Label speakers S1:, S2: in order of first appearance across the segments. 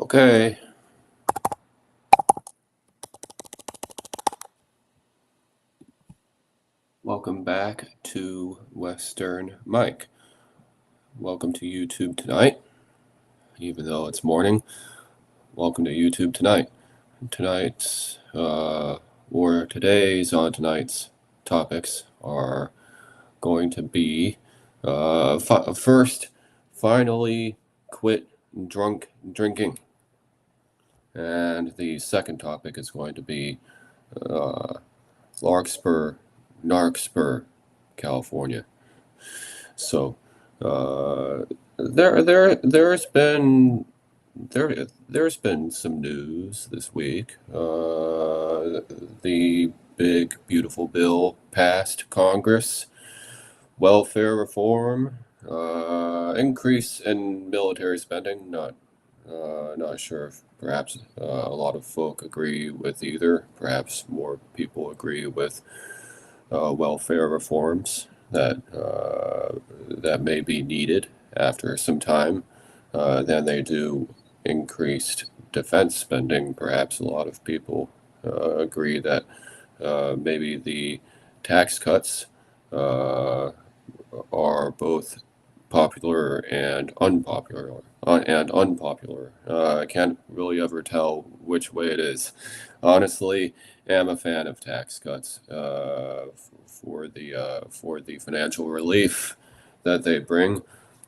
S1: Okay. Welcome back to Western Mike. Welcome to YouTube tonight, even though it's morning. Welcome to YouTube tonight. Tonight's topics are going to be first, finally quit drunk drinking. And the second topic is going to be Larkspur, NARCSpur, California. So there's been some news this week. The big beautiful bill passed Congress, welfare reform, increase in military spending. Not sure if perhaps a lot of folk agree with either. Perhaps more people agree with welfare reforms that may be needed after some time than they do increased defense spending. Perhaps a lot of people agree that maybe the tax cuts are both popular and unpopular. I can't really ever tell which way it is. Honestly, am a fan of tax cuts for the financial relief that they bring.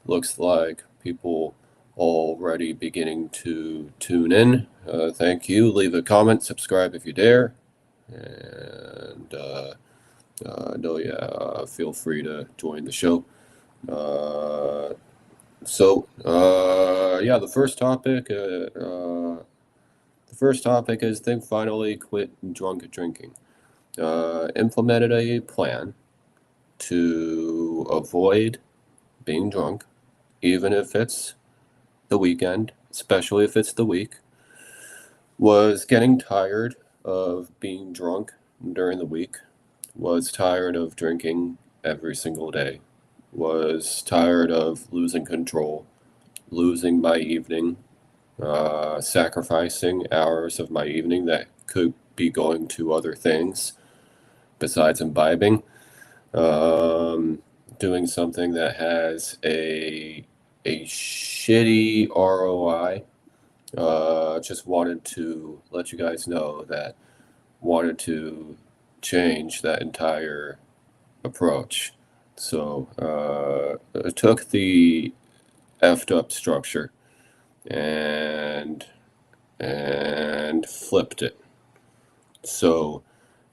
S1: Looks like people already beginning to tune in. Thank you. Leave a comment, subscribe if you dare, and feel free to join the show. The first topic is they finally quit drunk drinking. Implemented a plan to avoid being drunk, even if it's the weekend, especially if it's the week. Was getting tired of being drunk during the week. Was tired of drinking every single day. Was tired of losing control, losing my evening, sacrificing hours of my evening that could be going to other things besides imbibing, doing something that has a shitty ROI. Just wanted to let you guys know that wanted to change that entire approach. So I took the effed up structure and flipped it. So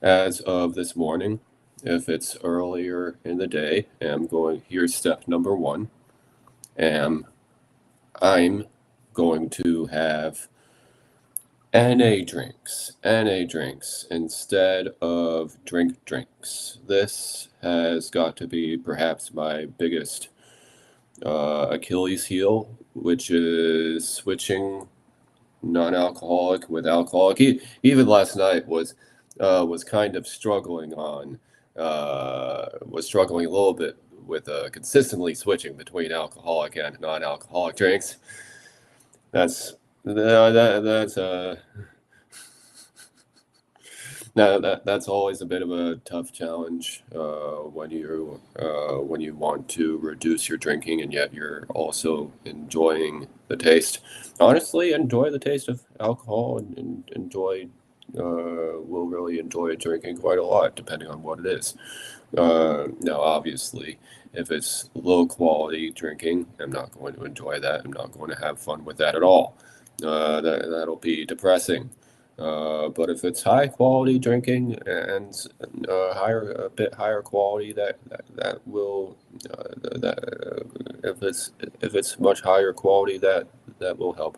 S1: as of this morning, if it's earlier in the day, here's step number one. I'm going to have NA drinks instead of drinks. This has got to be perhaps my biggest Achilles heel, which is switching non-alcoholic with alcoholic. Even last night was kind of struggling was struggling a little bit with consistently switching between alcoholic and non-alcoholic drinks. That's always a bit of a tough challenge when you want to reduce your drinking and yet you're also enjoying the taste. Honestly, enjoy the taste of alcohol and will really enjoy drinking quite a lot depending on what it is. Now, obviously, if it's low quality drinking, I'm not going to enjoy that. I'm not going to have fun with that at all. That'll be depressing. But if it's high quality drinking and a bit higher quality, that will if it's much higher quality, that will help.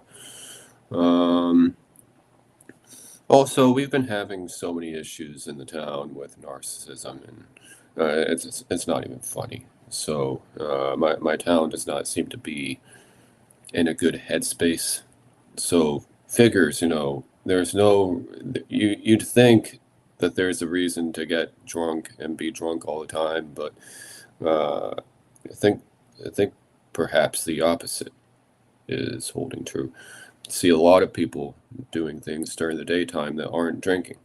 S1: Also, we've been having so many issues in the town with narcissism, and it's not even funny. So my town does not seem to be in a good headspace. So figures, there's you'd think that there's a reason to get drunk and be drunk all the time, but I think perhaps the opposite is holding true. see a lot of people doing things during the daytime that aren't drinking.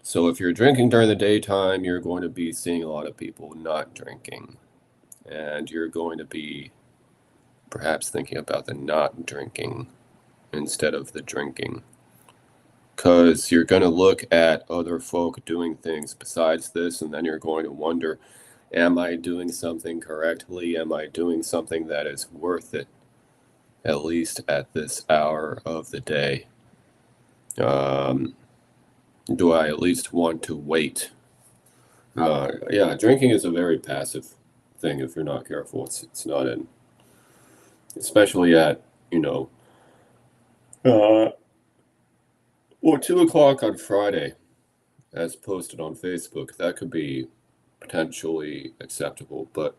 S1: So if you're drinking during the daytime, you're going to be seeing a lot of people not drinking. And you're going to be perhaps thinking about the not drinking instead of the drinking. Because you're going to look at other folk doing things besides this, and then you're going to wonder, am I doing something correctly? Am I doing something that is worth it, at least at this hour of the day? Do I at least want to wait? Yeah, drinking is a very passive thing if you're not careful. It's not in, especially at, uh, 2 o'clock on Friday, as posted on Facebook. That could be potentially acceptable, but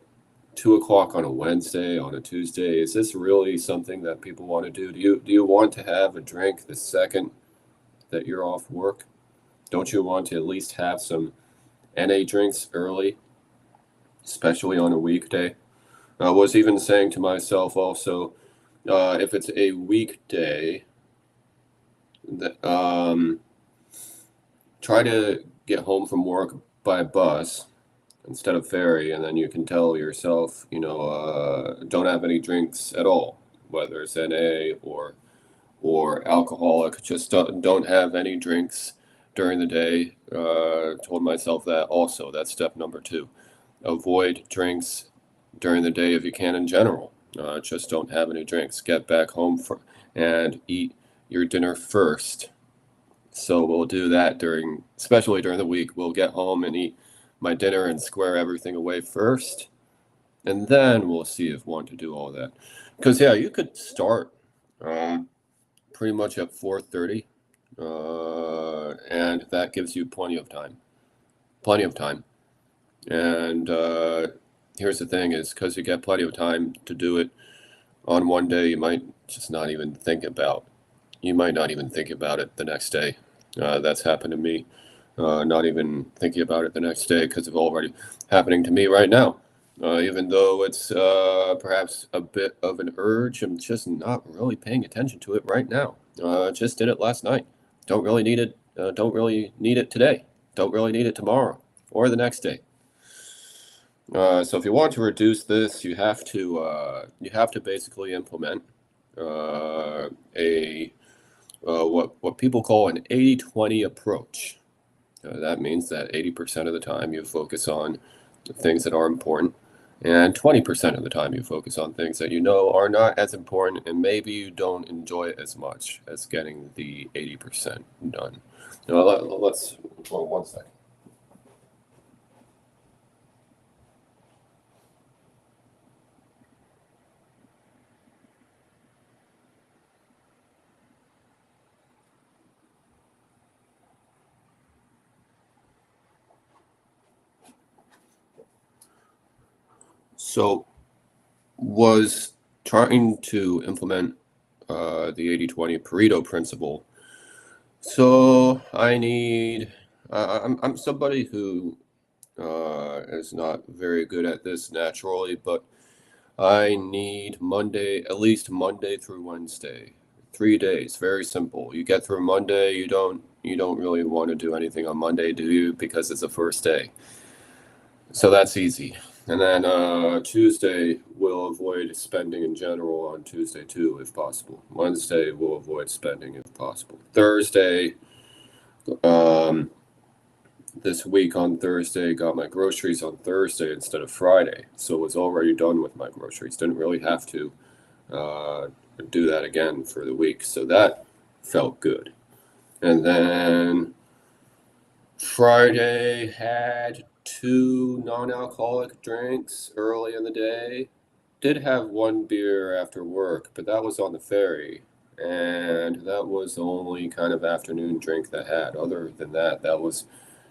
S1: 2 o'clock on a Wednesday, on a Tuesday, is this really something that people want to do? Do you want to have a drink the second that you're off work? Don't you want to at least have some NA drinks early, especially on a weekday? I was even saying to myself also, if it's a weekday, try to get home from work by bus instead of ferry, and then you can tell yourself, don't have any drinks at all, whether it's NA or alcoholic. Just don't have any drinks during the day. Told myself that also. That's step number 2. Avoid drinks during the day if you can in general. Just don't have any drinks. Get back home and eat your dinner first. So we'll do that especially during the week. We'll get home and eat my dinner and square everything away first. And then we'll see if we want to do all that. Because, yeah, you could start pretty much at 4:30. And that gives you plenty of time. Plenty of time. And here's the thing is, because you get plenty of time to do it on one day, you might just not even think about it the next day. That's happened to me. Not even thinking about it the next day because it's already happening to me right now. Even though it's perhaps a bit of an urge, I'm just not really paying attention to it right now. Just did it last night. Don't really need it. Don't really need it today. Don't really need it tomorrow or the next day. So if you want to reduce this, you have to basically implement what people call an 80-20 approach. That means that 80% of the time you focus on things that are important, and 20% of the time you focus on things that are not as important, and maybe you don't enjoy it as much as getting the 80% done. Let's hold on one second. So, was trying to implement the 80-20 Pareto principle. So I'm somebody who is not very good at this naturally, but I need at least Monday through Wednesday, 3 days. Very simple. You get through Monday, you don't really want to do anything on Monday, do you? Because it's the first day. So that's easy. And then Tuesday, we'll avoid spending in general on Tuesday too, if possible. Wednesday, we'll avoid spending if possible. Thursday, this week on Thursday, got my groceries on Thursday instead of Friday. So was already done with my groceries. Didn't really have to do that again for the week. So that felt good. And then Friday had 2 non-alcoholic drinks early in the day. Did have 1 beer after work, but that was on the ferry, and that was the only kind of afternoon drink that I had. Other than that, that was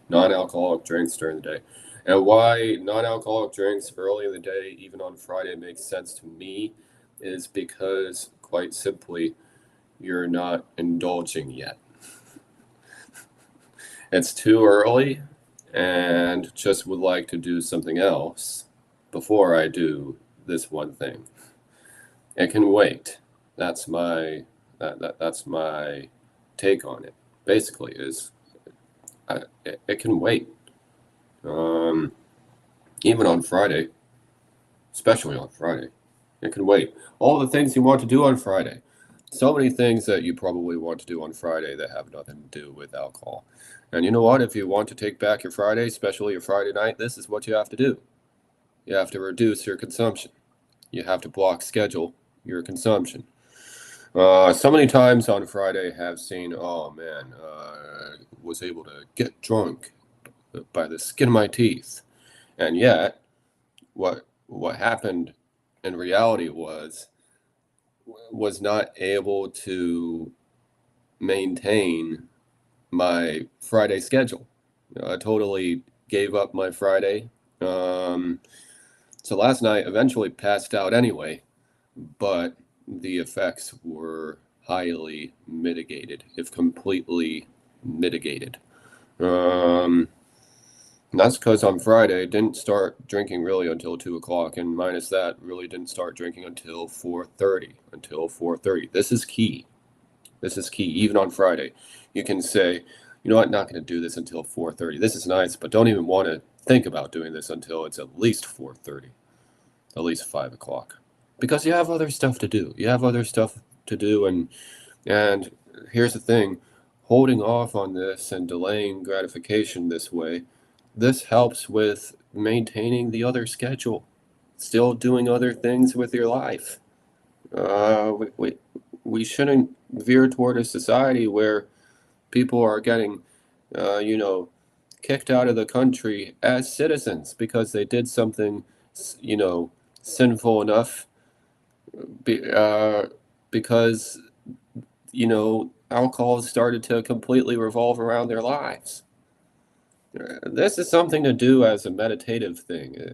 S1: non-alcoholic drinks during the day. And why non-alcoholic drinks early in the day, even on Friday, makes sense to me is because, quite simply, you're not indulging yet. It's too early, and just would like to do something else before I do this one thing. It can wait. That's my That's my take on it. Basically, is it can wait. Um, Even on Friday, especially on Friday, it can wait. All the things you want to do on Friday. So many things that you probably want to do on Friday that have nothing to do with alcohol. And you know what? If you want to take back your Friday, especially your Friday night, this is what you have to do. You have to reduce your consumption. You have to block schedule your consumption. So many times on Friday have seen, oh man, was able to get drunk by the skin of my teeth. And yet, what happened in reality was not able to maintain my Friday schedule. I totally gave up my Friday. So last night eventually passed out anyway, but the effects were highly mitigated, if completely mitigated. And that's because on Friday didn't start drinking really until 2 o'clock, and minus that, really didn't start drinking until 4:30. Until 4:30. This is key. This is key. Even on Friday, you can say, you know what, not going to do this until 4:30. This is nice, but don't even want to think about doing this until it's at least 4:30, at least 5 o'clock, because you have other stuff to do. You have other stuff to do, and here's the thing: holding off on this and delaying gratification this way, this helps with maintaining the other schedule, still doing other things with your life. We shouldn't veer toward a society where people are getting, you know, kicked out of the country as citizens because they did something, you know, sinful enough, because, you know, alcohol started to completely revolve around their lives. This is something to do as a meditative thing.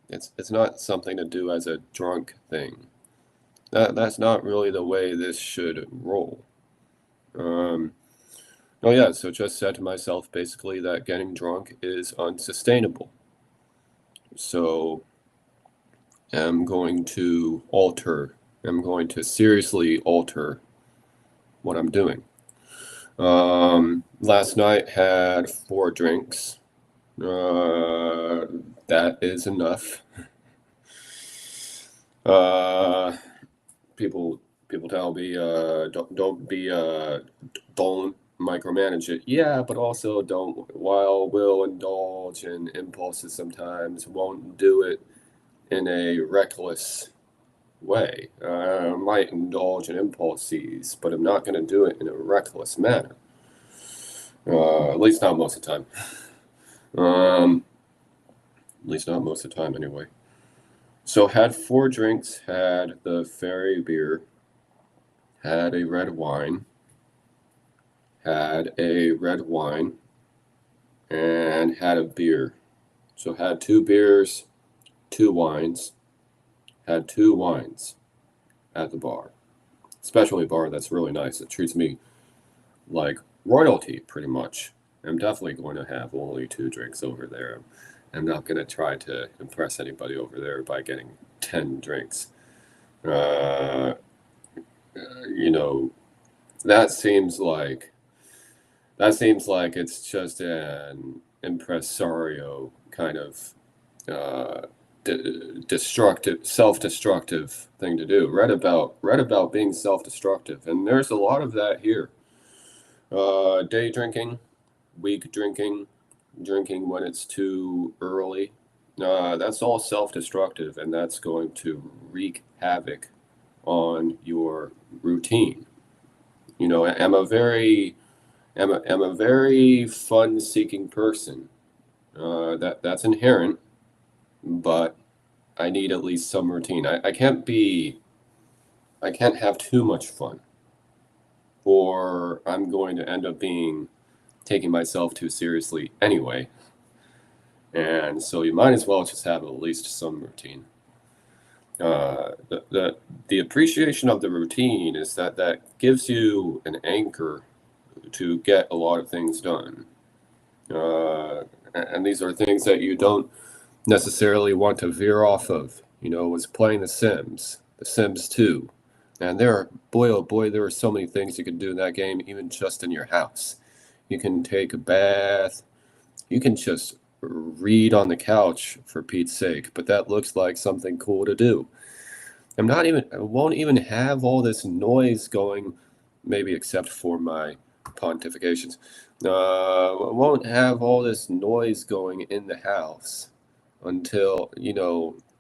S1: It's not something to do as a drunk thing. That's not really the way this should roll. Oh yeah, so just said to myself basically that getting drunk is unsustainable. So I'm going to seriously alter what I'm doing. Last night had 4 drinks. That is enough. People tell me don't micromanage it. Yeah, but also while we'll indulge in impulses sometimes, won't do it in a reckless way. I might indulge in impulses, but I'm not going to do it in a reckless manner. At least not most of the time. At least not most of the time, anyway. So had 4 drinks, had the fairy beer, had a red wine, and had a beer. So had 2 beers, 2 wines, had 2 wines at the bar. Especially a bar that's really nice. It treats me like royalty, pretty much. I'm definitely going to have only 2 drinks over there. I'm not going to try to impress anybody over there by getting 10 drinks. You know, that seems like it's just an impresario kind of self-destructive thing to do. Read about being self-destructive, and there's a lot of that here. Day drinking, week drinking when it's too early. That's all self-destructive, and that's going to wreak havoc on your routine. You know, I'm a very fun-seeking person. That's inherent, but I need at least some routine. I can't have too much fun, or I'm going to end up taking myself too seriously anyway. And so you might as well just have at least some routine. The appreciation of the routine is that gives you an anchor to get a lot of things done. And these are things that you don't necessarily want to veer off of. You know, was playing The Sims 2. And there are, boy, oh boy, there are so many things you can do in that game, even just in your house. You can take a bath. You can just read on the couch, for Pete's sake, but that looks like something cool to do. I won't even have all this noise going, maybe except for my pontifications. I won't have all this noise going in the house until,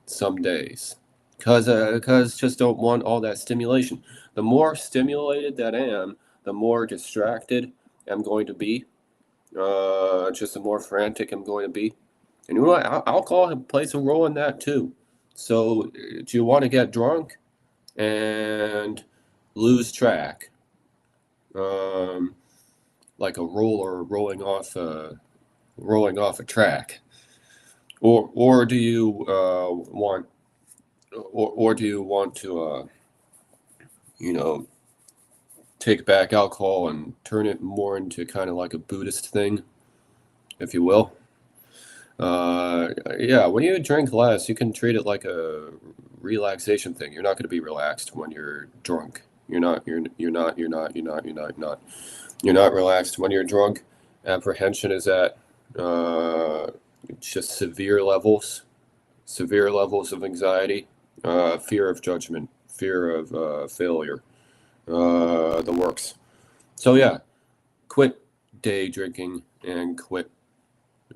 S1: some days. Cause just don't want all that stimulation. The more stimulated that I am, the more distracted I'm going to be. Just the more frantic I'm going to be. And you know what? Alcohol plays a role in that too. So, do you want to get drunk and lose track, um, like a roller rolling off a track, or do you want, or do you want to, you know, take back alcohol and turn it more into kind of like a Buddhist thing, if you will? Yeah, when you drink less, you can treat it like a relaxation thing. You're not going to be relaxed when you're drunk. You're not relaxed when you're drunk. Apprehension is at just severe levels of anxiety, fear of judgment, fear of failure, the works. So yeah, quit day drinking and quit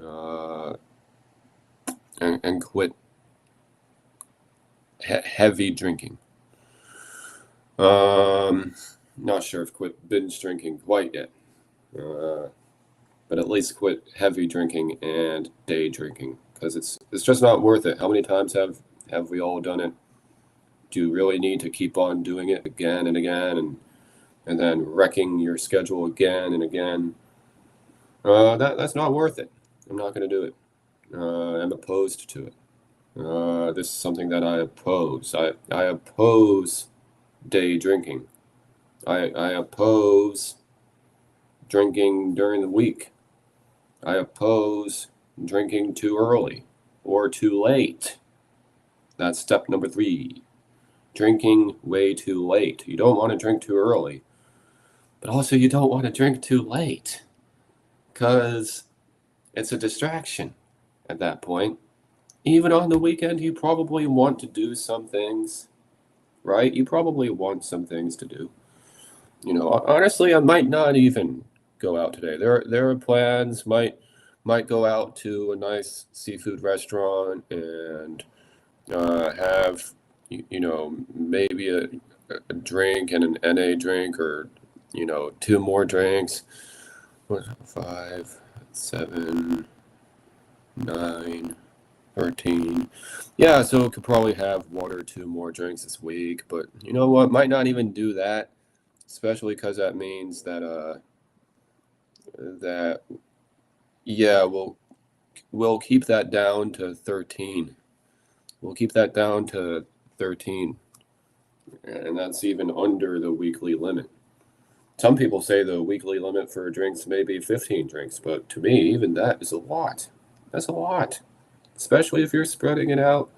S1: uh, and quit heavy drinking. Not sure if quit binge drinking quite yet, but at least quit heavy drinking and day drinking, because it's just not worth it. How many times have we all done it? Do you really need to keep on doing it again and again, and then wrecking your schedule again and again? That's not worth it. I'm not going to do it. I'm opposed to it. This is something that I oppose. I oppose day drinking. I oppose drinking during the week. I oppose drinking too early or too late. That's step number 3. Drinking way too late. You don't want to drink too early, but also you don't want to drink too late, because it's a distraction at that point. Even on the weekend, you probably want to do some things, right? You probably want some things to do. Honestly, I might not even go out today. There are plans. Might go out to a nice seafood restaurant and have maybe a drink and an NA drink, or 2 more drinks. 5, 7, 9, 13. Yeah, so could probably have 1 or 2 more drinks this week, but you know what? Might not even do that, especially because that means that yeah, we'll keep that down to 13. We'll keep that down to 13, and that's even under the weekly limit. Some people say the weekly limit for drinks may be 15 drinks, but to me, even that is a lot. That's a lot, especially if you're spreading it out.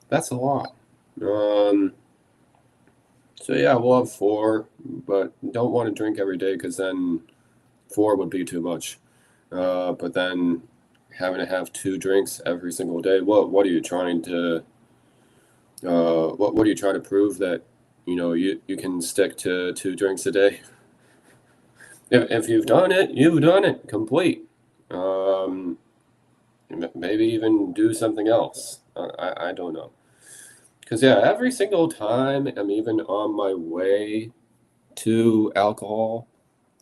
S1: That's a lot. So yeah, we'll have 4, but don't want to drink every day, because then 4 would be too much. But then having to have 2 drinks every single day, what are you trying to what are you trying to prove, that you can stick to 2 drinks a day? If you've done it complete. Maybe even do something else. I don't know. Because yeah, every single time I'm even on my way to alcohol,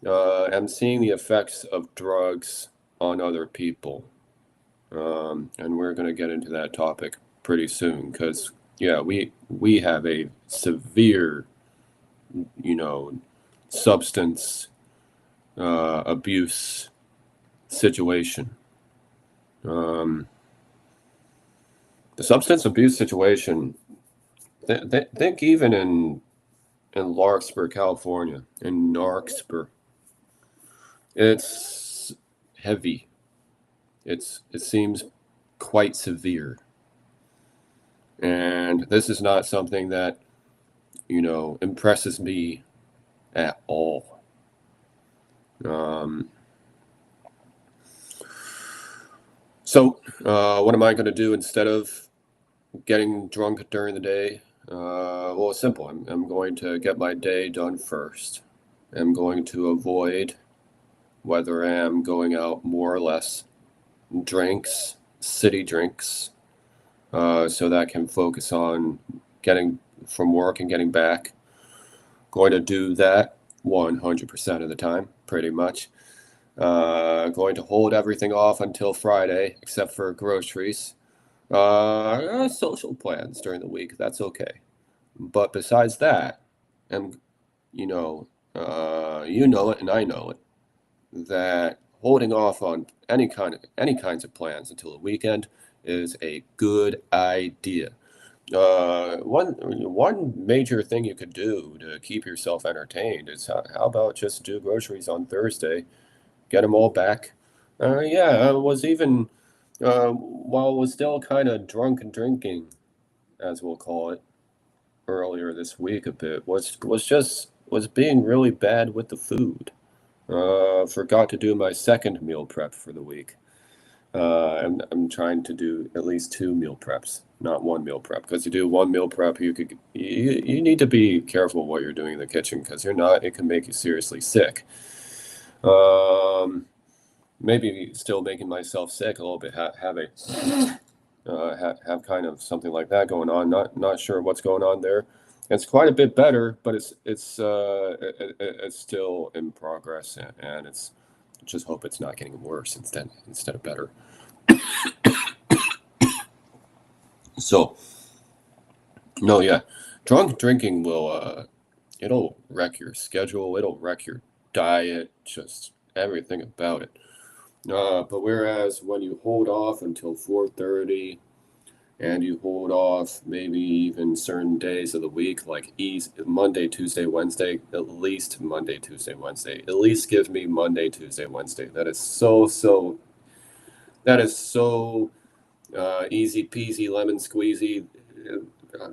S1: I'm seeing the effects of drugs on other people. And we're going to get into that topic pretty soon, because yeah, we have a severe, substance abuse situation. The substance abuse situation. Think even in Larkspur, California, in NARCSpur, it's heavy. It seems quite severe, and this is not something that impresses me at all. So, what am I going to do instead of getting drunk during the day? Well, it's simple. I'm going to get my day done first. I'm going to avoid, whether I'm going out more or less, drinks, city drinks, so that I can focus on getting from work and getting back. Going to do that 100% of the time, pretty much. Going to hold everything off until Friday, except for groceries. Social plans during the week, that's okay. But besides that, and you know it and I know it, that holding off on any kinds of plans until the weekend is a good idea. One major thing you could do to keep yourself entertained is how about just do groceries on Thursday, get them all back. Yeah, I was even while I was still kind of drunk and drinking, as we'll call it, earlier this week a bit, was being really bad with the food. Forgot to do my second meal prep for the week. I'm trying to do at least 2 meal preps, not 1 meal prep. Because you do 1 meal prep, you need to be careful what you're doing in the kitchen because it can make you seriously sick. Maybe still making myself sick a little bit. Have kind of something like that going on. Not sure what's going on there. It's quite a bit better, but it's still in progress, and it's just hope it's not getting worse instead of better. So, no, yeah, drunk drinking it'll wreck your schedule. It'll wreck your diet, just everything about it. But whereas when you hold off until 4:30, and you hold off maybe even certain days of the week, like Monday, Tuesday, Wednesday, at least Monday, Tuesday, Wednesday. At least give me Monday, Tuesday, Wednesday. That is so easy peasy lemon squeezy.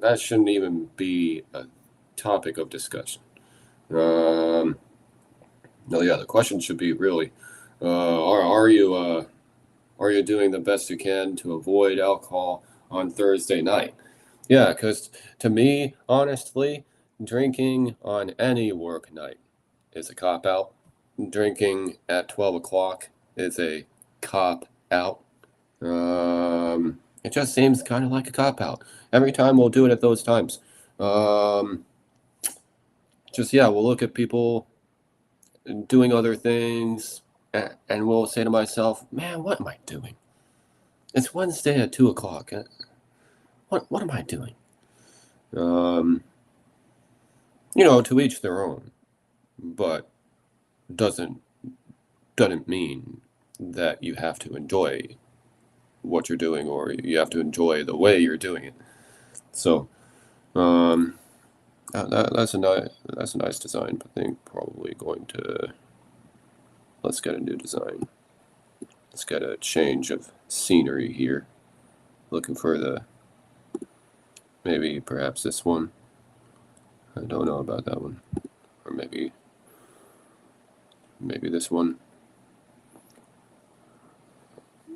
S1: That shouldn't even be a topic of discussion. No, yeah, the question should be really, are you doing the best you can to avoid alcohol on Thursday night? Yeah, because to me, honestly, drinking on any work night is a cop out. Drinking at 12 o'clock is a cop out. It just seems kind of like a cop out. Every time we'll do it at those times. Yeah, we'll look at people doing other things, and we'll say to myself, man, what am I doing? It's Wednesday at 2 o'clock. What am I doing? To each their own, but doesn't mean that you have to enjoy what you're doing or you have to enjoy the way you're doing it. So, that's a nice design. I think probably going to let's get a new design. Let's get a change of scenery here. Looking for maybe perhaps this one. I don't know about that one. Or maybe this one.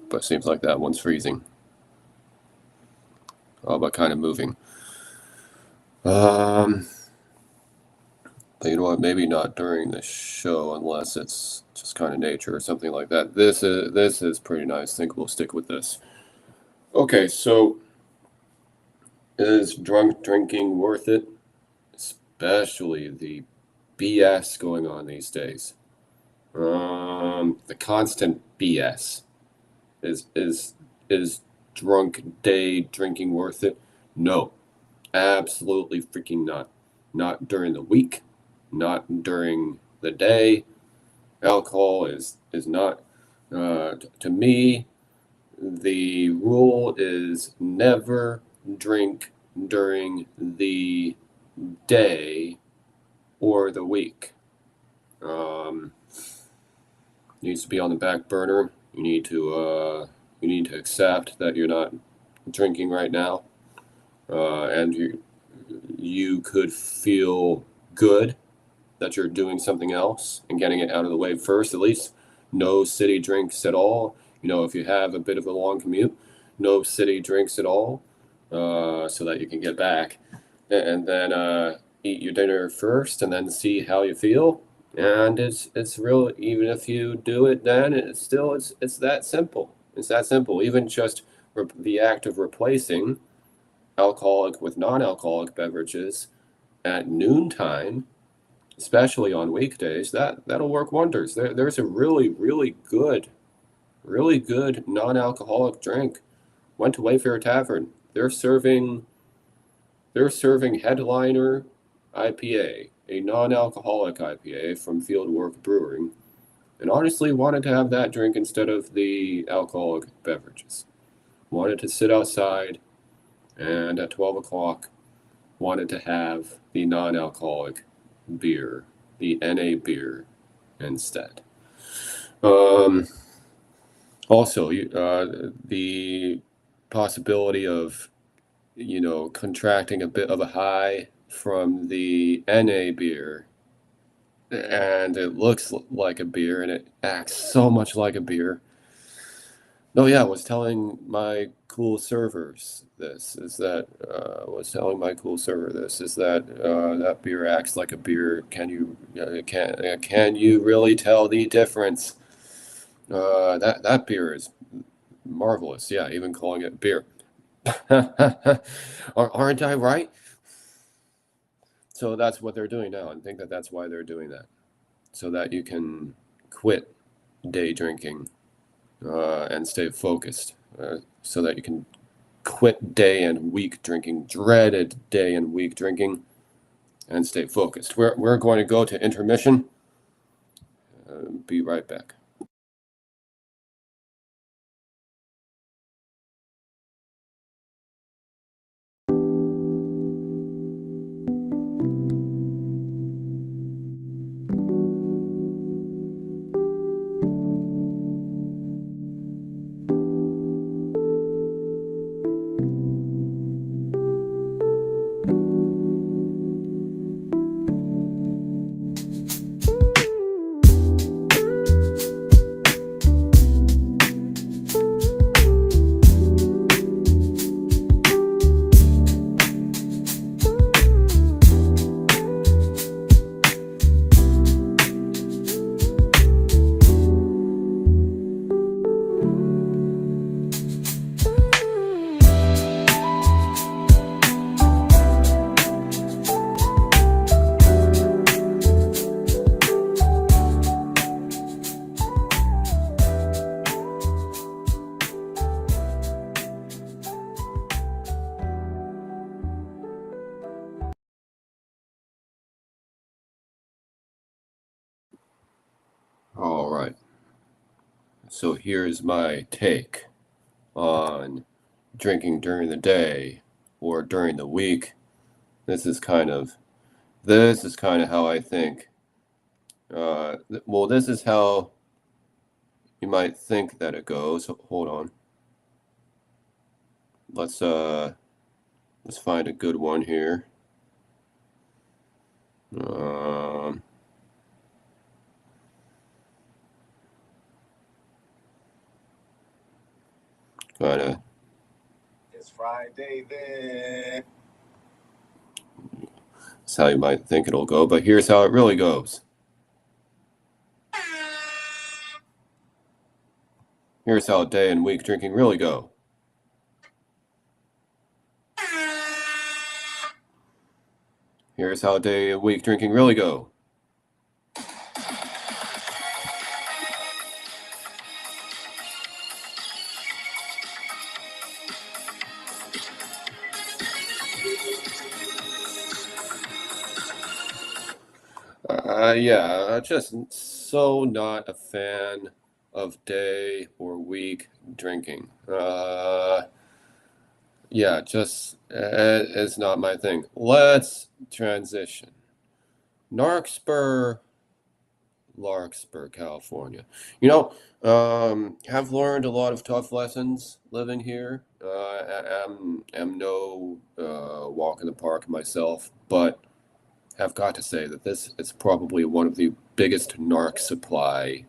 S1: But it seems like that one's freezing. Oh, but kind of moving. You know what? Maybe not during the show unless it's just kind of nature or something like that. This is pretty nice. I think we'll stick with this. Okay, so is drunk drinking worth it? Especially the BS going on these days. The constant BS. Is drunk day drinking worth it? No, absolutely freaking not. Not during the week, not during the day. Alcohol is not. To me, the rule is never drink during the day or the week. Needs to be on the back burner. You need to accept that you're not drinking right now, and you could feel good that you're doing something else and getting it out of the way first, at least. No city drinks at all. If you have a bit of a long commute, no city drinks at all, so that you can get back. And then eat your dinner first and then see how you feel. And it's real, even if you do it then, it's that simple. It's that simple. Even just the act of replacing alcoholic with non-alcoholic beverages at noontime, especially on weekdays, that'll work wonders. There's a really good non-alcoholic drink. Went to Wayfair Tavern. They're serving Headliner IPA, a non-alcoholic IPA from Fieldwork Brewing, and honestly wanted to have that drink instead of the alcoholic beverages. Wanted to sit outside, and at 12 o'clock, wanted to have the non-alcoholic beer, the NA beer, instead. Also, the possibility of contracting a bit of a high from the NA beer, and it looks like a beer and it acts so much like a beer. Oh yeah, I was telling my cool servers this is that that beer acts like a beer. Can you really tell the difference? That beer is marvelous. Yeah, even calling it beer. Aren't I right? So that's what they're doing now, and I think that's why they're doing that, so that you can quit day drinking and stay focused, so that you can quit day and week drinking, dreaded day and week drinking, and stay focused. We're going to go to intermission. Be right back. All right. So here's my take on drinking during the day or during the week. This is kind of how I think. Well, this is how you might think that it goes. Hold on. Let's find a good one here. Kinda.
S2: It's Friday then.
S1: That's how you might think it'll go, but here's how it really goes. Here's how day and week drinking really go. Here's how day and week drinking really go. Yeah, just so not a fan of day or week drinking. Yeah, just it's not my thing. Let's transition. NARCSpur, California. Have learned a lot of tough lessons living here. Am no walk in the park myself, but have got to say that this is probably one of the biggest narc supply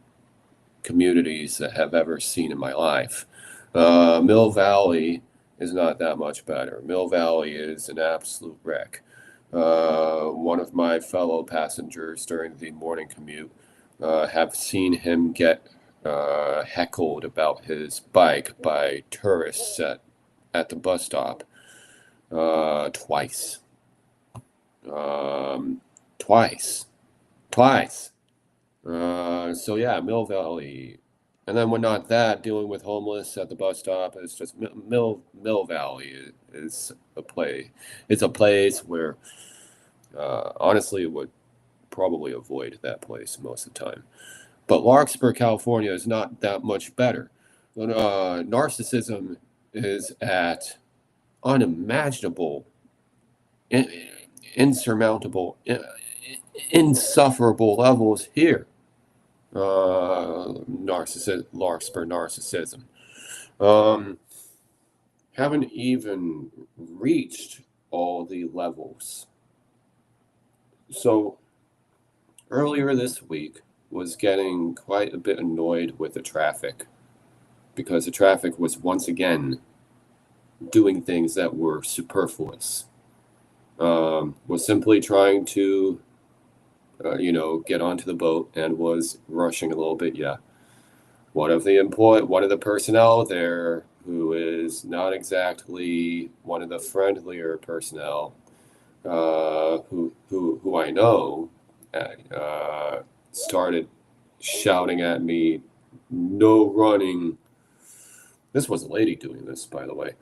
S1: communities that have ever seen in my life. Mill Valley is not that much better. Mill Valley is an absolute wreck. One of my fellow passengers during the morning commute have seen him get heckled about his bike by tourists at the bus stop twice. Um, twice. Twice. So yeah, Mill Valley, and then when not that, dealing with homeless at the bus stop, it's just Mill Valley is a play. It's a place where honestly would probably avoid that place most of the time. But Larkspur, California, is not that much better. Narcissism is at unimaginable, insurmountable, insufferable levels here. Larkspur narcissism. Um, haven't even reached all the levels. So earlier this week was getting quite a bit annoyed with the traffic because the traffic was once again doing things that were superfluous. Was simply trying to get onto the boat and was rushing a little bit. Yeah, one of the personnel there, who is not exactly one of the friendlier personnel, who I know, started shouting at me, "No running." This was a lady doing this, by the way.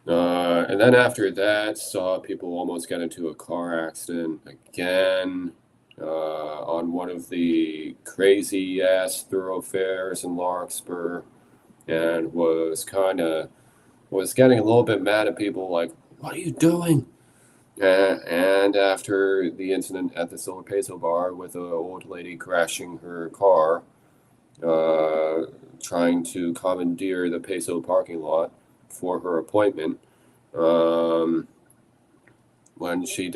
S1: And then after that, saw people almost get into a car accident again on one of the crazy ass thoroughfares in Larkspur, and was getting a little bit mad at people, like, "What are you doing?" And after the incident at the Silver Peso bar with an old lady crashing her car, trying to commandeer the Peso parking lot for her appointment, when she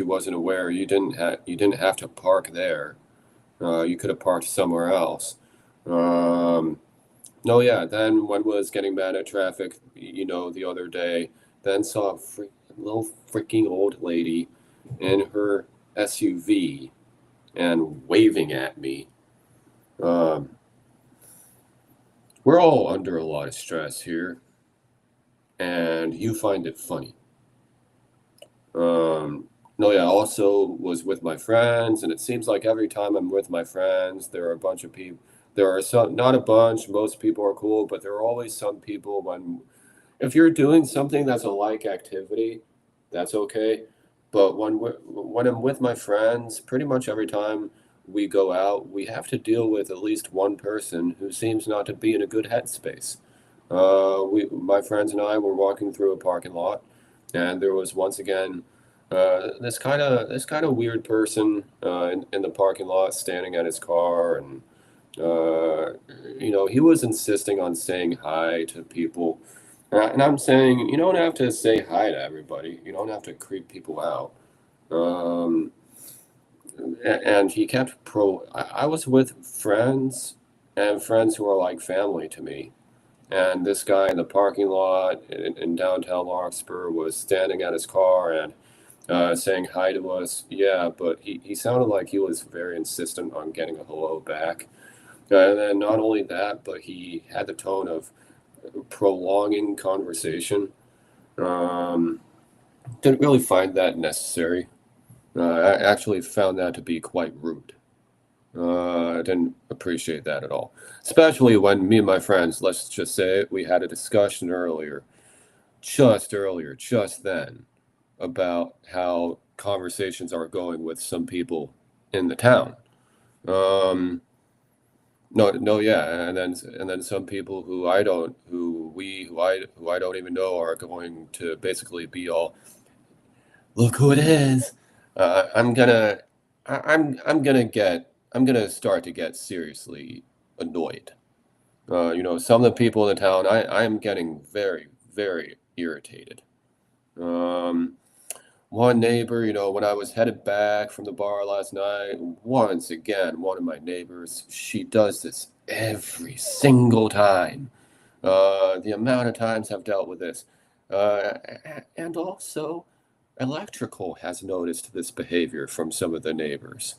S1: wasn't aware, you didn't have to park there. You could have parked somewhere else. No, yeah. Then one was getting mad at traffic, the other day. Then saw a little freaking old lady in her SUV and waving at me. Um, we're all under a lot of stress here, and you find it funny. No, yeah, also was with my friends, and it seems like every time I'm with my friends, there are a bunch of people. There are some, not a bunch, most people are cool, but there are always some people if you're doing something that's a like activity, that's okay. But when I'm with my friends, pretty much every time we go out, we have to deal with at least one person who seems not to be in a good headspace. My friends and I were walking through a parking lot, and there was once again this kind of weird person in the parking lot, standing at his car, and uh, he was insisting on saying hi to people. And I'm saying, you don't have to say hi to everybody. You don't have to creep people out. Um, and he kept I was with friends, and friends who are like family to me. And this guy in the parking lot in downtown Larkspur was standing at his car and saying hi to us. Yeah, but he sounded like he was very insistent on getting a hello back. And then not only that, but he had the tone of prolonging conversation. Um, didn't really find that necessary. I actually found that to be quite rude. I didn't appreciate that at all. Especially when me and my friends, let's just say it, we had a discussion just then, about how conversations are going with some people in the town. Um, no, no, yeah, and then some people who I don't even know are going to basically be all, "Look who it is." I'm gonna, I'm gonna start to get seriously annoyed. Some of the people in the town, I am getting very, very irritated. Um, one neighbor, when I was headed back from the bar last night, once again, one of my neighbors, she does this every single time. The amount of times I've dealt with this. And also, electrical has noticed this behavior from some of the neighbors.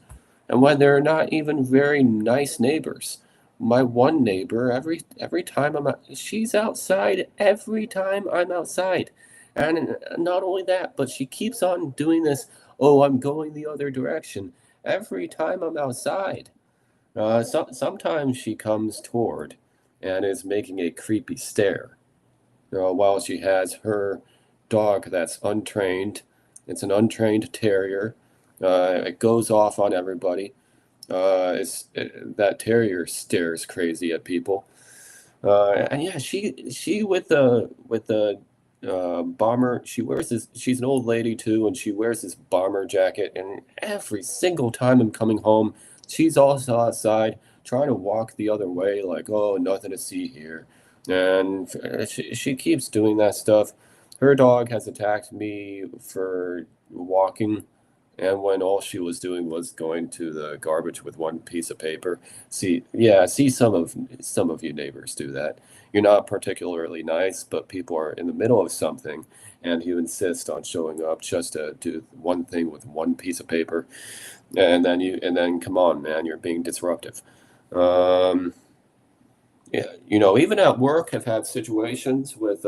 S1: And when they're not even very nice neighbors. My one neighbor, every time she's outside every time I'm outside. And not only that, but she keeps on doing this, oh, I'm going the other direction every time I'm outside. Sometimes she comes toward and is making a creepy stare while she has her dog that's untrained. It's an untrained terrier. It goes off on everybody. That terrier stares crazy at people. And yeah, she with the bomber. She wears this. She's an old lady too, and she wears this bomber jacket. And every single time I'm coming home, she's also outside trying to walk the other way, like, oh, nothing to see here. And she keeps doing that stuff. Her dog has attacked me for walking, and when all she was doing was going to the garbage with one piece of paper. See, some of you neighbors do that. You're not particularly nice, but people are in the middle of something, and you insist on showing up just to do one thing with one piece of paper, and then come on, man, you're being disruptive. Um, yeah, even at work, I've had situations with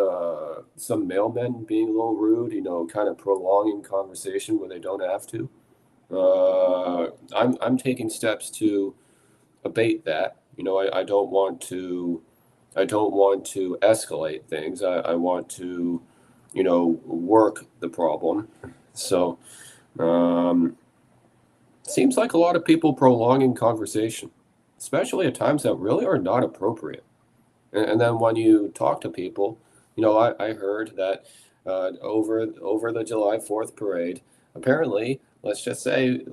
S1: some mailmen being a little rude, kind of prolonging conversation where they don't have to. I'm taking steps to abate that. I don't want to escalate things. I want to, work the problem. So, um, seems like a lot of people prolonging conversation, especially at times that really are not appropriate. And then when you talk to people, I heard that over the July 4th parade, apparently, let's just say it,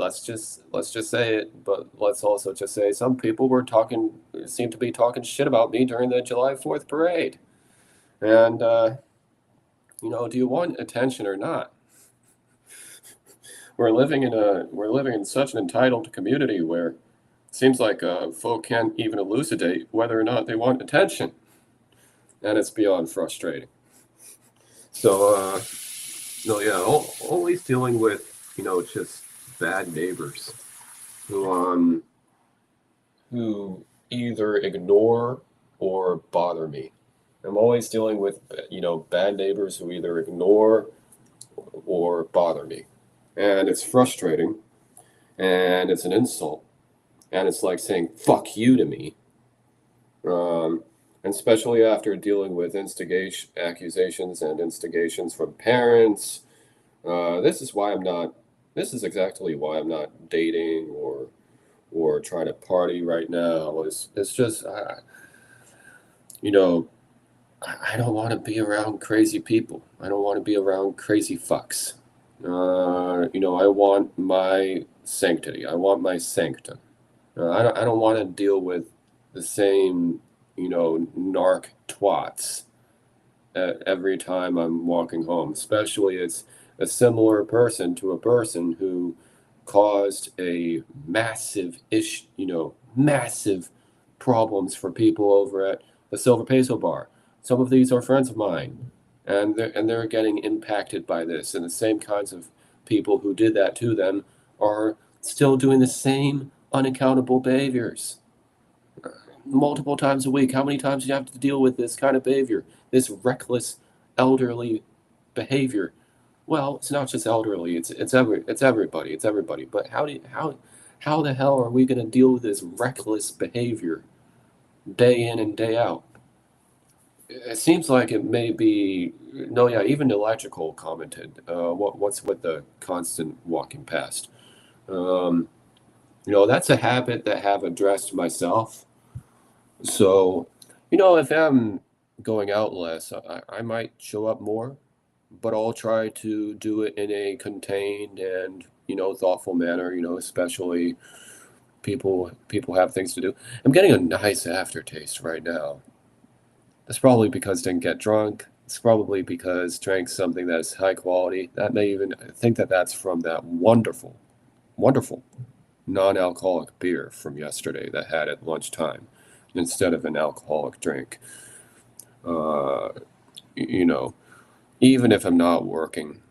S1: but let's also just say some people seem to be talking shit about me during the July 4th parade. And do you want attention or not? We're living in such an entitled community where it seems like folk can't even elucidate whether or not they want attention, and it's beyond frustrating. So, no, yeah, always dealing with just bad neighbors who either ignore or bother me. I'm always dealing with bad neighbors who either ignore or bother me, and it's frustrating, and it's an insult, and it's like saying "fuck you" to me. Um, and especially after dealing with instigation accusations and instigations from parents. This is why I'm not. This is exactly why I'm not dating or trying to party right now. It's just you know I don't want to be around crazy people. I don't want to be around crazy fucks. I want my sanctity. I want my sanctum. I don't want to deal with the same narc twats every time I'm walking home, especially it's a similar person to a person who caused a massive problems for people over at the Silver Peso Bar. Some of these are friends of mine, and they're getting impacted by this, and the same kinds of people who did that to them are still doing the same unaccountable behaviors multiple times a week. How many times do you have to deal with this kind of behavior, this reckless elderly behavior? Well, it's not just elderly. It's everybody. It's everybody. But how the hell are we going to deal with this reckless behavior day in and day out? It seems like it may be no, yeah. Even electrical commented. What's with the constant walking past? Um, that's a habit that I have addressed myself. So, if I'm going out less, I might show up more, but I'll try to do it in a contained and, thoughtful manner, especially people have things to do. I'm getting a nice aftertaste right now. That's probably because I didn't get drunk. It's probably because drank something that is high quality. That may even think that that's from that wonderful, wonderful non-alcoholic beer from yesterday that had at lunchtime instead of an alcoholic drink. Uh, you know, even if I'm not working,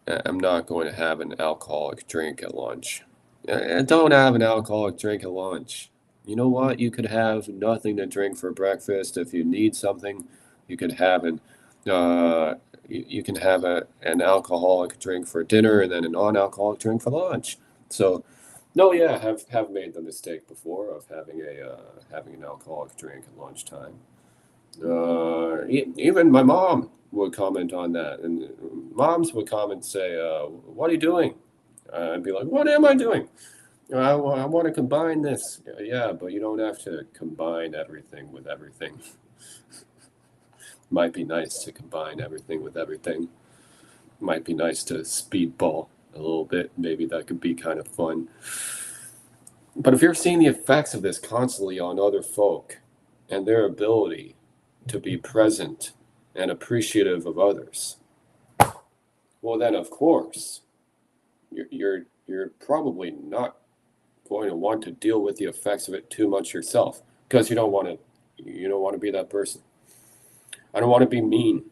S1: I'm not going to have an alcoholic drink at lunch. Don't have an alcoholic drink at lunch. You know what? You could have nothing to drink for breakfast. If you need something, you could have you can have an alcoholic drink for dinner and then a non-alcoholic drink for lunch. So, no, yeah, have made the mistake before of having an alcoholic drink at lunchtime. Even my mom would comment on that, and moms would comment, say, "What are you doing?" I'd be like, "What am I doing? I want to combine this." Yeah, but you don't have to combine everything with everything. Might be nice to combine everything with everything. Might be nice to speedball a little bit. Maybe that could be kind of fun. But if you're seeing the effects of this constantly on other folk and their ability to be present and appreciative of others, well, then of course you're probably not going to want to deal with the effects of it too much yourself because you don't want to be that person. I don't want to be mean.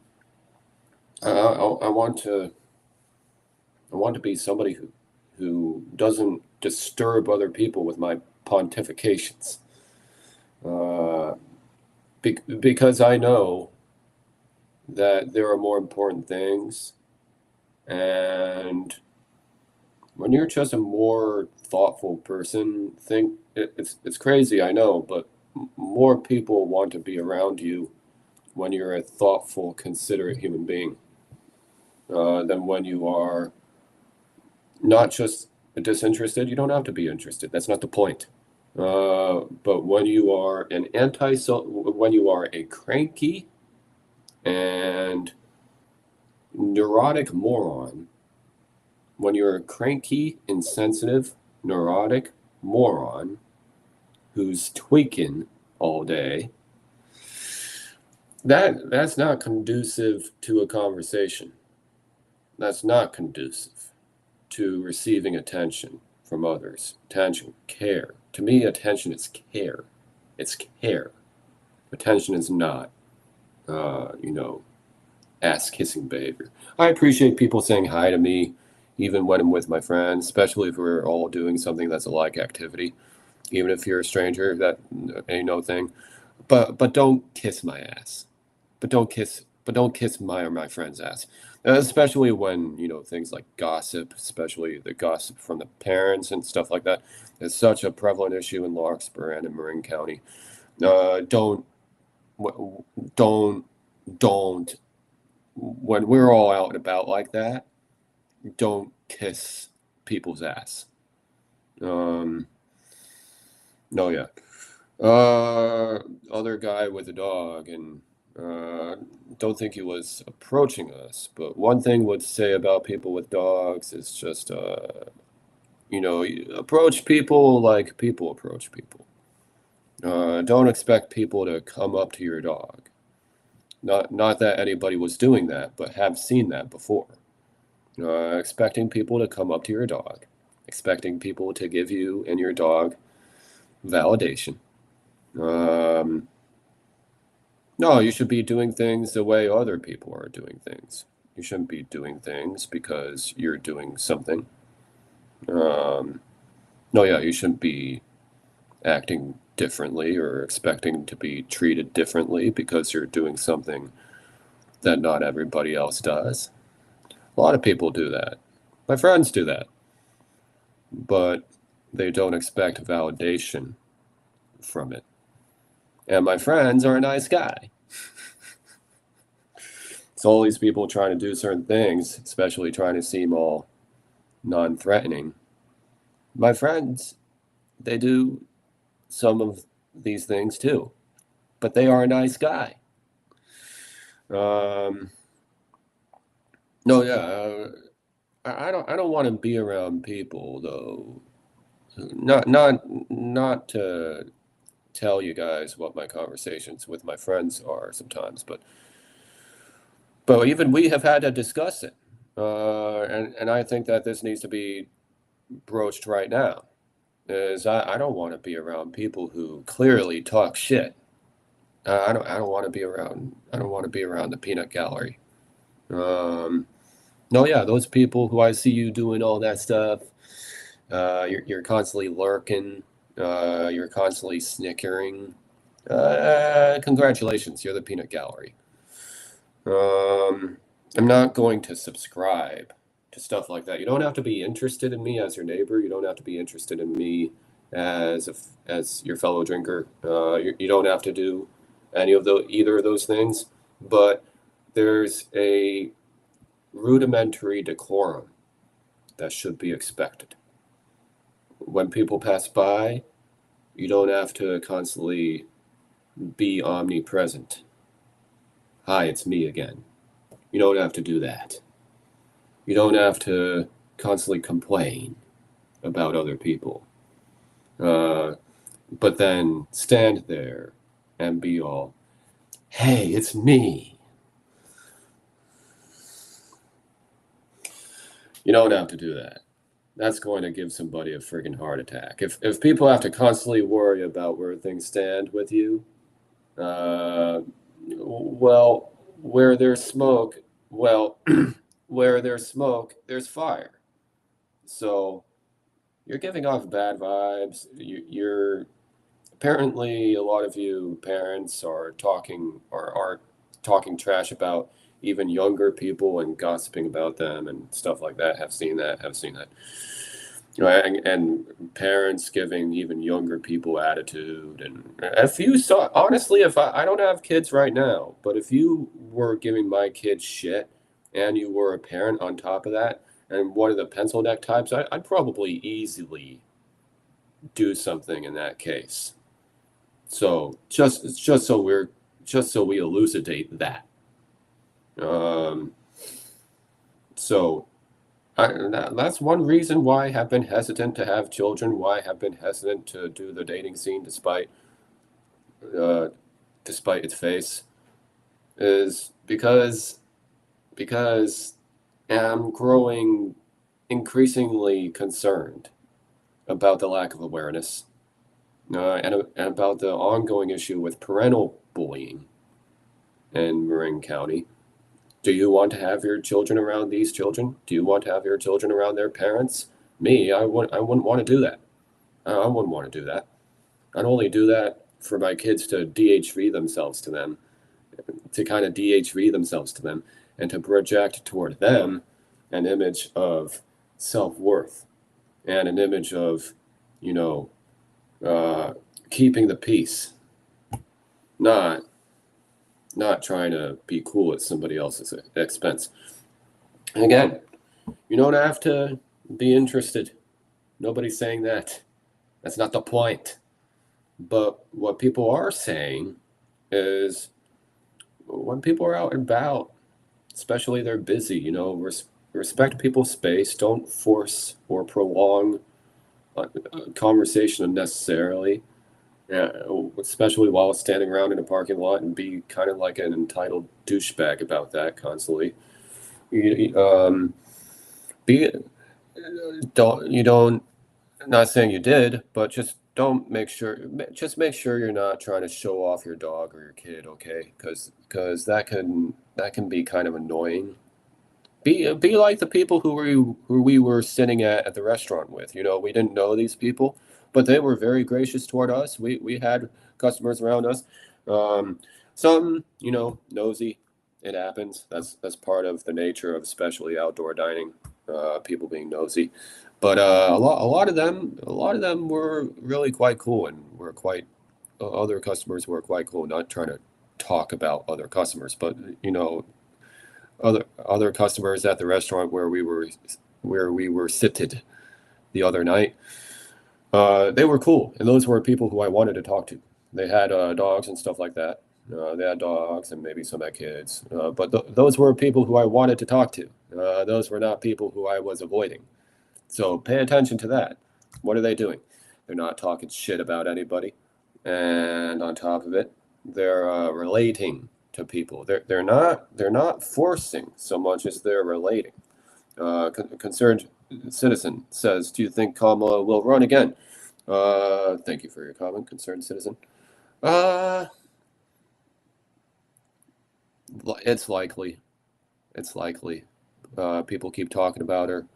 S1: I want to be somebody who doesn't disturb other people with my pontifications. Uh, because I know that there are more important things, and when you're just a more thoughtful person, it's crazy, I know, but more people want to be around you when you're a thoughtful, considerate human being than when you are not just disinterested. You don't have to be interested. That's not the point. But when you are when you are a cranky and neurotic moron, when you're a cranky, insensitive, neurotic moron who's tweaking all day, that's not conducive to a conversation. That's not conducive to receiving attention from others. Attention, care. To me, attention is care. It's care. Attention is not, ass kissing behavior. I appreciate people saying hi to me, even when I'm with my friends, especially if we're all doing something that's a like activity. Even if you're a stranger, that ain't no thing. But don't kiss my ass. But don't kiss my or my friend's ass. Especially when things like gossip, especially the gossip from the parents and stuff like that, is such a prevalent issue in Larkspur and in Marin County. Don't don't don't when we're all out and about like that, don't kiss people's ass. Um, no, yeah. Other guy with a dog, and don't think he was approaching us. But one thing would say about people with dogs is just, you approach people like people approach people. Don't expect people to come up to your dog. Not that anybody was doing that, but have seen that before. Expecting people to come up to your dog, expecting people to give you and your dog validation. No, you should be doing things the way other people are doing things. You shouldn't be doing things because you're doing something. Um, no, yeah, you shouldn't be acting differently or expecting to be treated differently because you're doing something that not everybody else does. A lot of people do that. My friends do that, but they don't expect validation from it. And my friends are a nice guy. It's all these people trying to do certain things, especially trying to seem all non-threatening. My friends, they do some of these things too, but they are a nice guy. Um, no, yeah, I don't want to be around people though. Not to tell you guys what my conversations with my friends are sometimes, but But even we have had to discuss it. And I think that this needs to be broached right now. Is I don't want to be around people who clearly talk shit. I don't want to be around. I don't want to be around the peanut gallery. Um, no, yeah, those people who I see you doing all that stuff. You're constantly lurking. You're constantly snickering. Congratulations, you're the peanut gallery. I'm not going to subscribe to stuff like that. You don't have to be interested in me as your neighbor. You don't have to be interested in me as your fellow drinker. You don't have to do any of either of those things. But there's a rudimentary decorum that should be expected. When people pass by, you don't have to constantly be omnipresent. Hi, it's me again. You don't have to do that. You don't have to constantly complain about other people. But then stand there and be all, hey, it's me. You don't have to do that. That's going to give somebody a friggin' heart attack. If people have to constantly worry about where things stand with you, well, where there's smoke, well, where there's smoke, there's fire. So you're giving off bad vibes. You're apparently a lot of you parents are talking trash about even younger people and gossiping about them and stuff like that. Have seen that. Right, and parents giving even younger people attitude. And if you saw, honestly, if I don't have kids right now, but if you were giving my kids shit and you were a parent on top of that, and one of the pencil neck types, I'd probably easily do something in that case. So just so we elucidate that. Um, so that's one reason why I have been hesitant to have children. Why I have been hesitant to do the dating scene, uh, despite its face, is because I'm growing increasingly concerned about the lack of awareness, and about the ongoing issue with parental bullying in Marin County. Do you want to have your children around these children? Do you want to have your children around their parents? Me, I wouldn't want to do that. I wouldn't want to do that. I'd only do that for my kids to DHV themselves to them, to kind of DHV themselves to them, and to project toward them an image of self-worth and an image of, you know, keeping the peace, not trying to be cool at somebody else's expense. And again, you don't have to be interested. Nobody's saying that. That's not the point. But what people are saying is when people are out and about, especially they're busy, respect people's space. Don't force or prolong a conversation unnecessarily. Yeah, especially while standing around in a parking lot and be kind of like an entitled douchebag about that constantly. Be don't not saying you did, but just make sure you're not trying to show off your dog or your kid, okay? Because that can be kind of annoying. Be like the people who we were sitting at the restaurant with. We didn't know these people, but they were very gracious toward us. We had customers around us. Um, some, nosy. It happens. That's part of the nature of especially outdoor dining. People being nosy, but a lot of them were really quite cool and were quite other customers were quite cool. Not trying to talk about other customers, but other customers at the restaurant where we were seated the other night. They were cool, and those were people who I wanted to talk to. They had dogs and stuff like that. They had dogs and maybe some had kids, but those were people who I wanted to talk to. Those were not people who I was avoiding. So pay attention to that. What are they doing? They're not talking shit about anybody, and on top of it, they're relating to people. They're not forcing so much as they're relating. Concerned citizen says, "Do you think Kamala will run again?" Thank you for your comment, concerned citizen. Uh, it's likely. It's likely. People keep talking about her.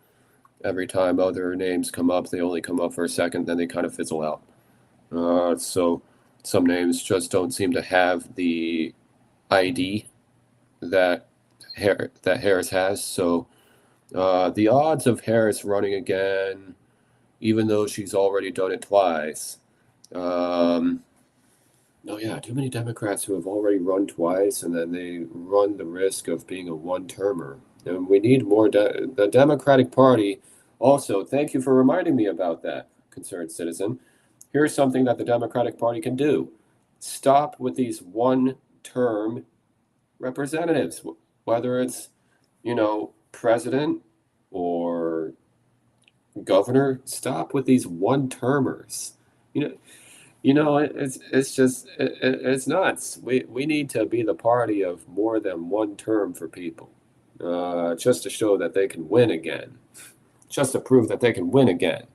S1: Every time other names come up, they only come up for a second, then they kind of fizzle out. So some names just don't seem to have the ID that Harris has. So the odds of Harris running again, even though she's already done it twice, oh yeah, too many Democrats who have already run twice and then they run the risk of being a one-termer. And we need more. The Democratic Party also, thank you for reminding me about that, concerned citizen. Here's something that the Democratic Party can do. Stop with these one-term representatives, whether it's, president or governor. Stop with these one-termers. You know, it's nuts. We need to be the party of more than one term for people, just to show that they can win again, just to prove that they can win again.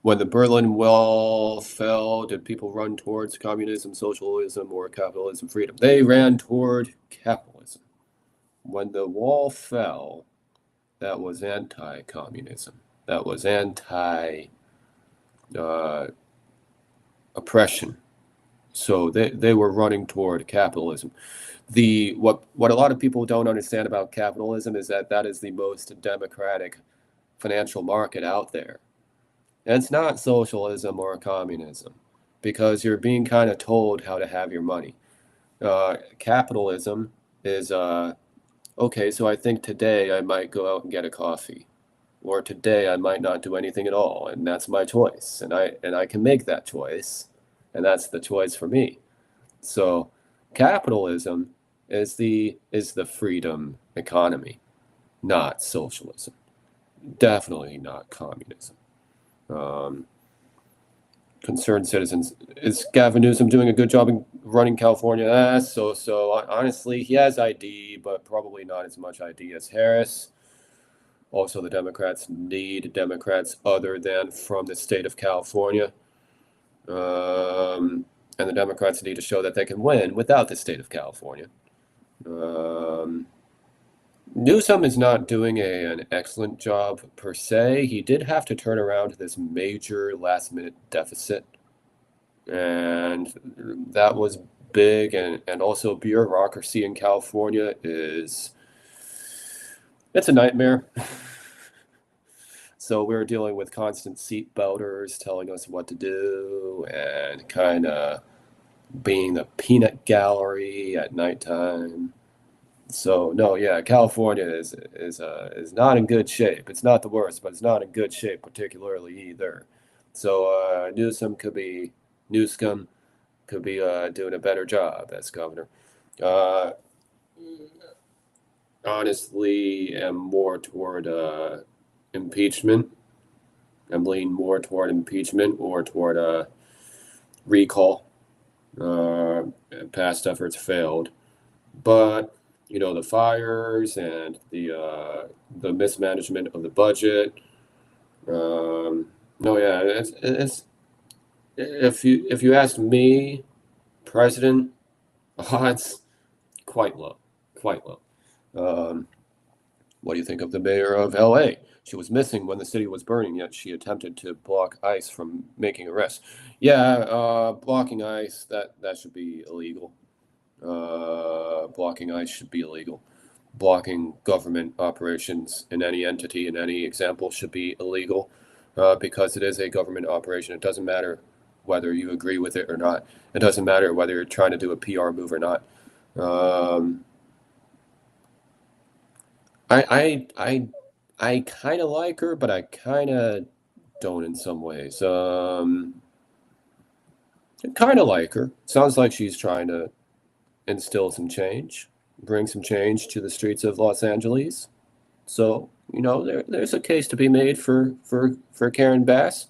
S1: When the Berlin Wall fell, did people run towards communism, socialism, or capitalism freedom? They ran toward capitalism. When the wall fell, that was anti-communism. That was oppression. So they were running toward capitalism. What a lot of people don't understand about capitalism is that is the most democratic financial market out there. And it's not socialism or communism, because you're being kind of told how to have your money. Capitalism is okay, so I think today I might go out and get a coffee, or today I might not do anything at all, and that's my choice, and I can make that choice, and that's the choice for me. So capitalism is the freedom economy, not socialism. Definitely not communism. Concerned citizens, is Gavin Newsom doing a good job in running California? So honestly, he has ID, but probably not as much ID as Harris. Also, the Democrats need Democrats other than from the state of California. And the Democrats need to show that they can win without the state of California. Newsom is not doing an excellent job per se. He did have to turn around this major last-minute deficit, and that was big. And also bureaucracy in California it's a nightmare. So we're dealing with constant seat belters telling us what to do and kind of being the peanut gallery at nighttime. So no, yeah, California is not in good shape. It's not the worst, but it's not in good shape particularly either. So Newsom could be doing a better job as governor. Uh, Honestly, am more toward impeachment. I'm leaning more toward impeachment or toward recall. Past efforts failed, but the fires and the mismanagement of the budget. No, yeah, it's if you ask me, president odds quite low, quite low. What do you think of the mayor of L.A.? She was missing when the city was burning, yet she attempted to block ICE from making arrests. Yeah, blocking ICE, that should be illegal. Blocking ICE should be illegal. Blocking government operations in any entity, in any example, should be illegal, because it is a government operation. It doesn't matter whether you agree with it or not. It doesn't matter whether you're trying to do a PR move or not. I kind of like her, but I kind of don't in some ways. Kind of like her. Sounds like she's trying to instill some change, bring some change to the streets of Los Angeles. So there's a case to be made for Karen Bass.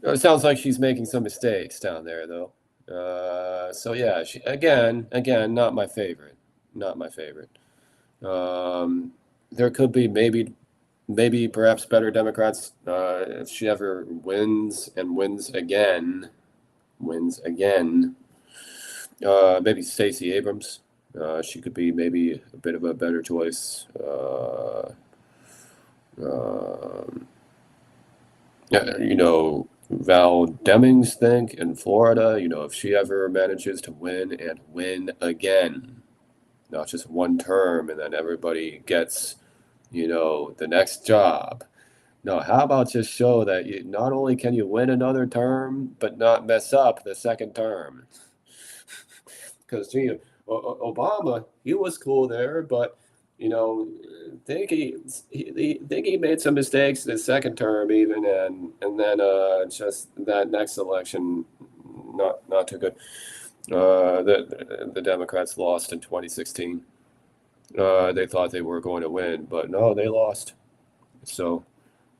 S1: It sounds like she's making some mistakes down there, though. So yeah, again, not my favorite. Not my favorite. There could be maybe perhaps better Democrats if she ever wins and wins again. Maybe Stacey Abrams. She could be maybe a bit of a better choice. Um, yeah, Val Demings think in Florida. If she ever manages to win and win again, not just one term, and then everybody gets, the next job. No, how about just show that not only can you win another term, but not mess up the second term? Because Obama, he was cool there, but think he made some mistakes the second term even, and then just that next election, not too good. The Democrats lost in 2016. They thought they were going to win, but no, they lost. So,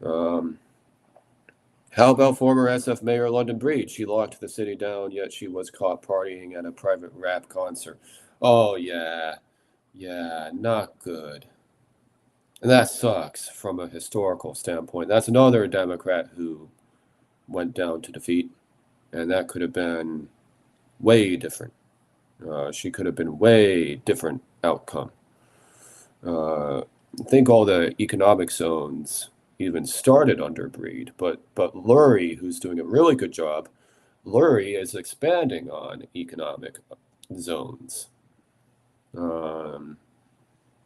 S1: how about former SF Mayor London Breed? She locked the city down, yet she was caught partying at a private rap concert. Oh, yeah. Yeah, not good. And that sucks from a historical standpoint. That's another Democrat who went down to defeat, and that could have been way different. She could have been way different outcome. I think all the economic zones even started under Breed, but Lurie, who's doing a really good job, Lurie is expanding on economic zones.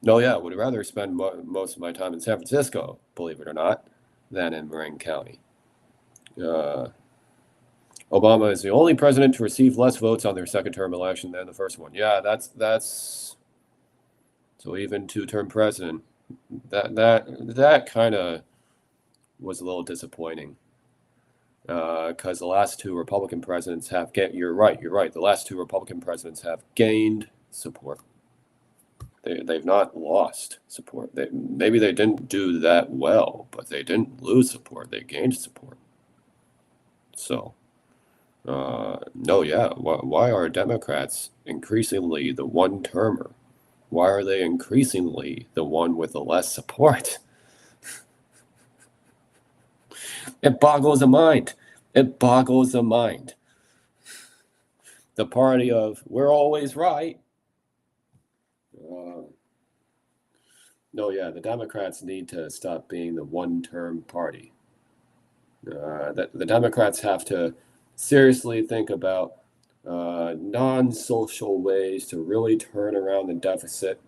S1: No, yeah, would rather spend most of my time in San Francisco, believe it or not, than in Marin County. Obama is the only president to receive less votes on their second-term election than the first one. Yeah, that's so even two-term president. That kind of was a little disappointing because the last two Republican presidents have you're right. The last two Republican presidents have gained support. They've not lost support. Maybe they didn't do that well, but they didn't lose support. They gained support. So, no, yeah. Why are Democrats increasingly the one-termer? Why are they increasingly the one with the less support? It boggles the mind. It boggles the mind. The party of we're always right. No, yeah, the Democrats need to stop being the one-term party. The Democrats have to seriously think about non-social ways to really turn around the deficit.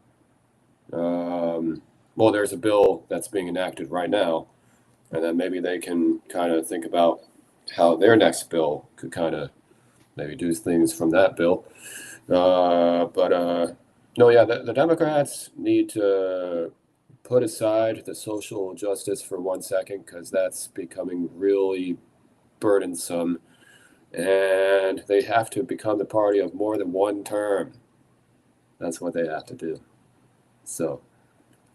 S1: Well, there's a bill that's being enacted right now, and then maybe they can kind of think about how their next bill could kind of maybe do things from that bill. But no, yeah, the Democrats need to put aside the social justice for 1 second because that's becoming really burdensome. And they have to become the party of more than one term. That's what they have to do. So,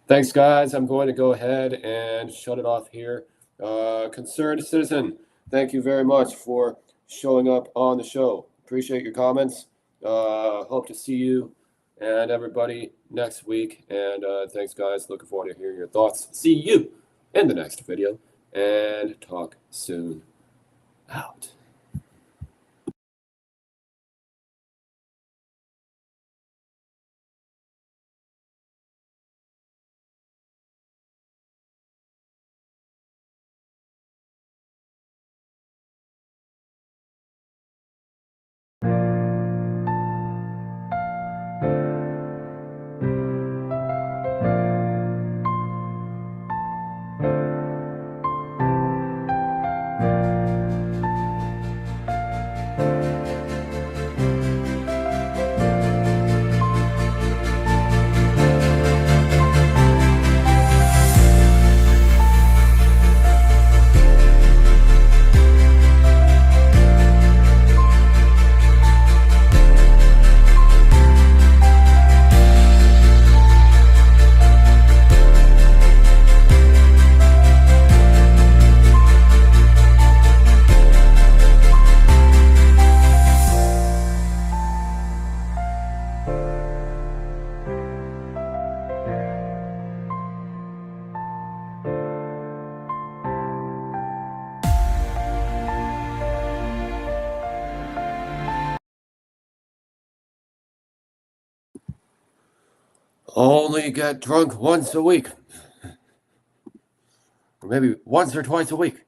S1: thanks, guys. I'm going to go ahead and shut it off here. Concerned citizen, thank you very much for showing up on the show. Appreciate your comments. Hope to see you and everybody next week. And thanks, guys. Looking forward to hearing your thoughts. See you in the next video and talk soon. Out. only get drunk once a week. Or maybe once or twice a week.